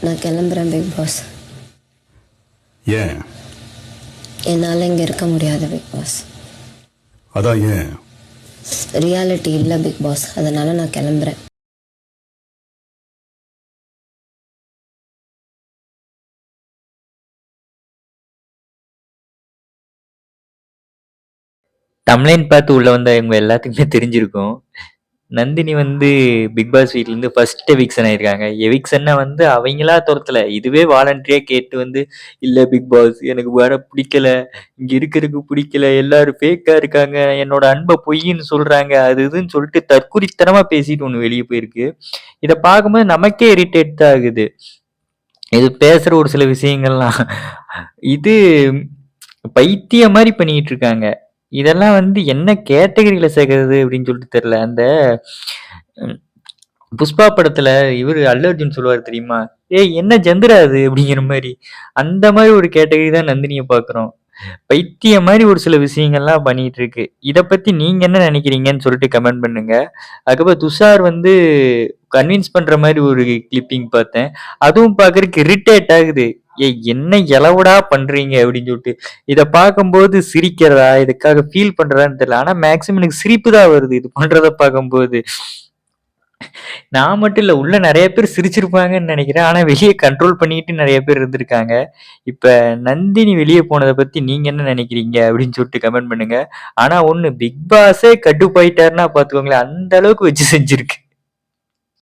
நான் கிளம்புறேன் big pass. ஏன்? என்னால் இங்கே இருக்க முடியாது பிக் பாஸ். அதான் ஏன்? ரியாலிட்டி இல்லை பிக் பாஸ், அதனால் நான் கிளம்புறேன். தம்ப்லைன் பார்த்து உள்ள வந்த இவங்க எல்லாத்துக்குமே தெரிஞ்சிருக்கும். நந்தினி வந்து பிக் பாஸ் வீட்லேருந்து ஃபர்ஸ்ட் எவிக்ஷன் ஆயிருக்காங்க. எவிக்ஷன்னா வந்து அவங்களா துரத்தல. இதுவே வாலண்டரியா கேட்டு வந்து, "இல்ல பிக் பாஸ் எனக்கு வர பிடிக்கல, இங்க இருக்கறதுக்கு பிடிக்கல, எல்லாரும் ஃபேக்கா இருக்காங்க, என்னோட அன்ப பொய்ன்னு சொல்றாங்க." அது இதுன்னு சொல்லிட்டு தற்குறித்தனமா பேசிட்டு ஒண்ணு வெளிய போயிருக்கு. இத பார்க்கும்போது நமக்கே இரிட்டேட் தான் ஆகுது. இது பேசுற ஒரு சில விஷயங்கள்லாம். இது பைத்தியம் மாரி பண்ணிட்டு இருக்காங்க. இதெல்லாம் வந்து என்ன கேட்டகரியில சேர்க்கறது அப்படின்னு சொல்லிட்டு தெரியல. அந்த ம், புஷ்பா படத்துல இவரு அல்லு அர்ஜுன் சொல்லுவாரு தெரியுமா? "ஏய் என்ன ஜென்டரா அது?" அப்படிங்கிற மாரி. அந்த மாரி ஒரு கேட்டகரி தான் நந்தினிய பார்க்குறோம். பைத்தியம் மாரி ஒரு சில விஷயங்கள்லாம் பண்ணிட்டு இருக்கு. இத பத்தி நீங்க என்ன நினைக்கிறீங்கன்னு சொல்லிட்டு கமெண்ட் பண்ணுங்க. அதுக்கப்புறம் துஷார் வந்து கன்வின்ஸ் பண்ற மாரி ஒரு கிளிப்பிங் பார்த்தேன். அதுவும் பார்க்கறக்கு இரிட்டேட் ஆகுது. "ஏய் என்ன எலவுடா பண்றீங்க?" அப்படின்னு சொல்லிட்டு. இத பார்க்கும்போது சிரிக்கிறதா, இதுக்காக ஃபீல் பண்றதான்னு தெரியல. ஆனா மேக்ஸிமம் எனக்கு சிரிப்பு தான் வருது இது பண்றத பார்க்கும்போது. நான் மட்டும் இல்ல, உள்ள நெறைய பேர் சிரிச்சிருப்பாங்கன்னு நெனைக்கிறேன். ஆனா வெளிய கண்ட்ரோல் பண்ணிட்டு நெறைய பேர் இருந்திருக்காங்க. இப்ப நந்தினி வெளிய போனத பத்தி நீங்க என்ன நெனைக்கிறீங்க? அப்படின்னு சொல்லிட்டு கமெண்ட் பண்ணுங்க. ஆனா ஒண்ணு பிக் பாஸே கடுப்பாயிட்டாருன்னா பார்த்துக்கோங்களேன். அந்த அளவுக்கு வச்சு செஞ்சிருக்கு.